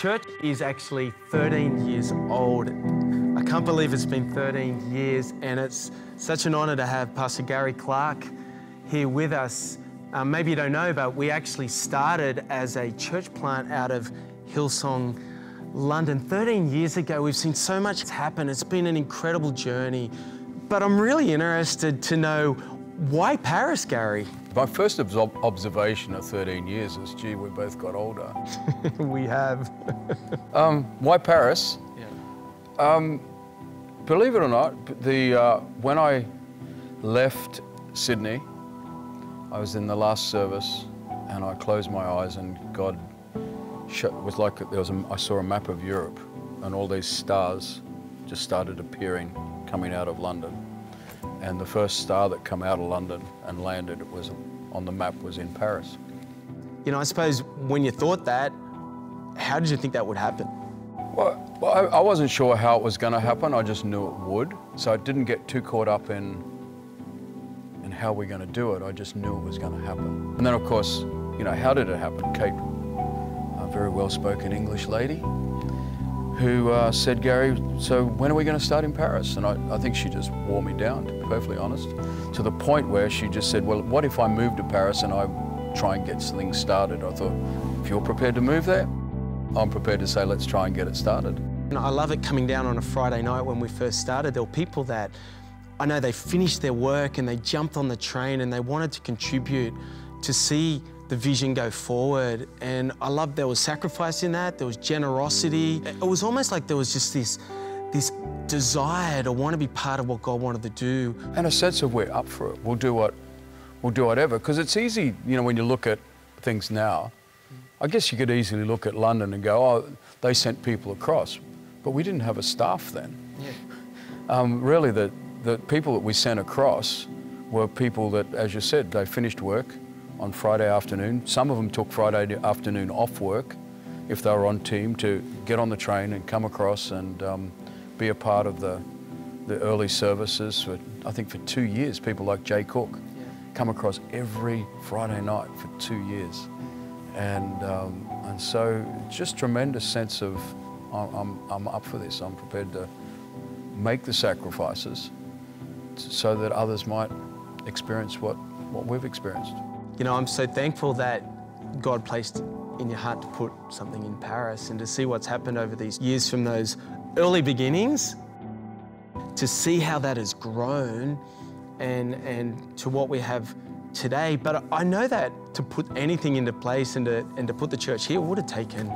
church is actually 13 years old. I can't believe it's been 13 years, and it's such an honour to have Pastor Gary Clarke here with us. Maybe you don't know, but we actually started as a church plant out of Hillsong London 13 years ago. We've seen so much happen. It's been an incredible journey. But I'm really interested to know, why Paris, Gary? My first observation of 13 years is, gee, we both got older. We have. Why Paris? Yeah. Believe it or not, when I left Sydney, I was in the last service and I closed my eyes and God was like I saw a map of Europe and all these stars just started appearing coming out of London. And the first star that came out of London and landed on the map was in Paris. You know, I suppose when you thought that, how did you think that would happen? Well, I wasn't sure how it was going to happen. I just knew it would. So I didn't get too caught up in how we're going to do it. I just knew it was going to happen. And then, of course, you know, how did it happen? Kate, a very well-spoken English lady, who said, Gary, so when are we going to start in Paris? And I think she just wore me down, to be perfectly honest, to the point where she just said, well, what if I move to Paris and I try and get things started? I thought, if you're prepared to move there, I'm prepared to say, let's try and get it started. And I love it coming down on a Friday night when we first started. There were people that, I know they finished their work and they jumped on the train and they wanted to contribute to see the vision go forward. And I love there was sacrifice in that, there was generosity. It was almost like there was just this desire to want to be part of what God wanted to do. And a sense of we're up for it. We'll do whatever. Because it's easy, you know, when you look at things now, I guess you could easily look at London and go, oh, they sent people across. But we didn't have a staff then. Yeah. Really, the people that we sent across were people that, as you said, they finished work on Friday afternoon. Some of them took Friday afternoon off work if they were on team to get on the train and come across and be a part of the early services. I think for 2 years, people like Jay Cook come across every Friday night for 2 years. And so just tremendous sense of I'm up for this. I'm prepared to make the sacrifices so that others might experience what we've experienced. You know, I'm so thankful that God placed in your heart to put something in Paris and to see what's happened over these years from those early beginnings, to see how that has grown and to what we have today. But I know that to put anything into place and to put the church here would have taken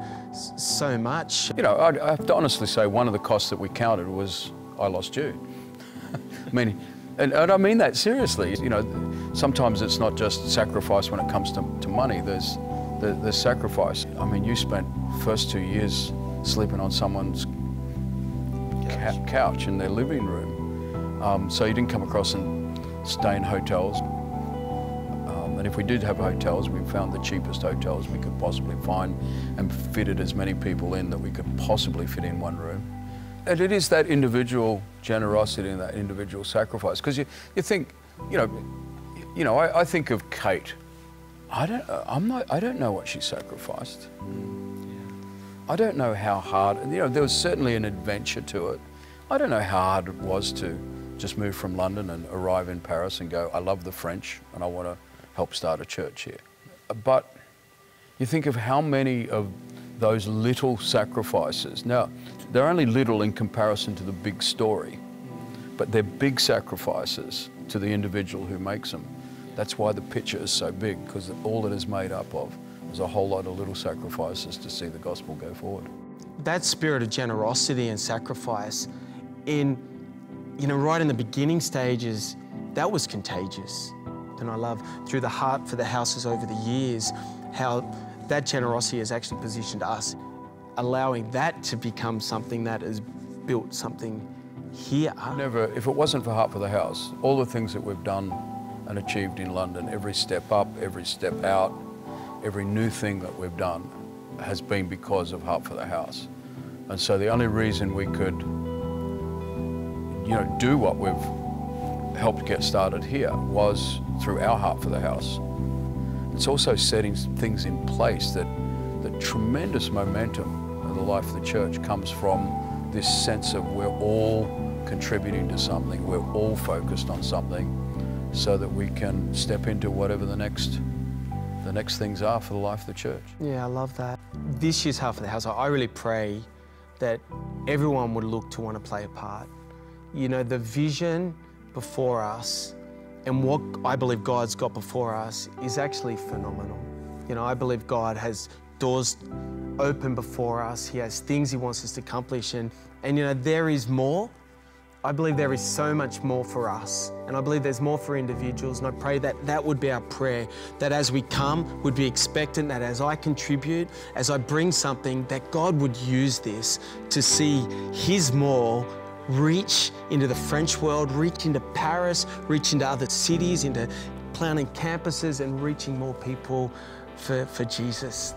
so much. You know, I have to honestly say one of the costs that we counted was I lost you. I mean, and I mean that seriously. You know, sometimes it's not just sacrifice when it comes to money. There's sacrifice. I mean, you spent first 2 years sleeping on someone's couch in their living room. So you didn't come across and stay in hotels. And if we did have hotels, we found the cheapest hotels we could possibly find and fitted as many people in that we could possibly fit in one room. And it is that individual generosity and that individual sacrifice. Because you think, you know, I think of Kate. I don't know what she sacrificed. I don't know how hard, you know, there was certainly an adventure to it. I don't know how hard it was to just move from London and arrive in Paris and go, I love the French and I want to help start a church here. But you think of how many of those little sacrifices. Now, they're only little in comparison to the big story, but they're big sacrifices to the individual who makes them. That's why the picture is so big, because all it is made up of is a whole lot of little sacrifices to see the gospel go forward. That spirit of generosity and sacrifice in, you know, right in the beginning stages, that was contagious. And I love through the Heart for the Houses over the years, how that generosity has actually positioned us, allowing that to become something that has built something here. Never, if it wasn't for Heart for the House, all the things that we've done and achieved in London, every step up, every step out, every new thing that we've done has been because of Heart for the House. And so the only reason we could, you know, do what we've helped get started here was through our Heart for the House. It's also setting things in place that tremendous momentum the life of the church comes from this sense of we're all contributing to something, we're all focused on something, so that we can step into whatever the next things are for the life of the church. Yeah, I love that. This year's Half of the House, I really pray that everyone would look to want to play a part. You know, the vision before us and what I believe God's got before us is actually phenomenal. You know, I believe God has doors open before us. He has things He wants us to accomplish, and you know, there is more. I believe there is so much more for us, and I believe there's more for individuals, and I pray that that would be our prayer, that as we come, would be expectant, that as I contribute, as I bring something, that God would use this to see His more reach into the French world, reach into Paris, reach into other cities, into planting campuses and reaching more people for Jesus.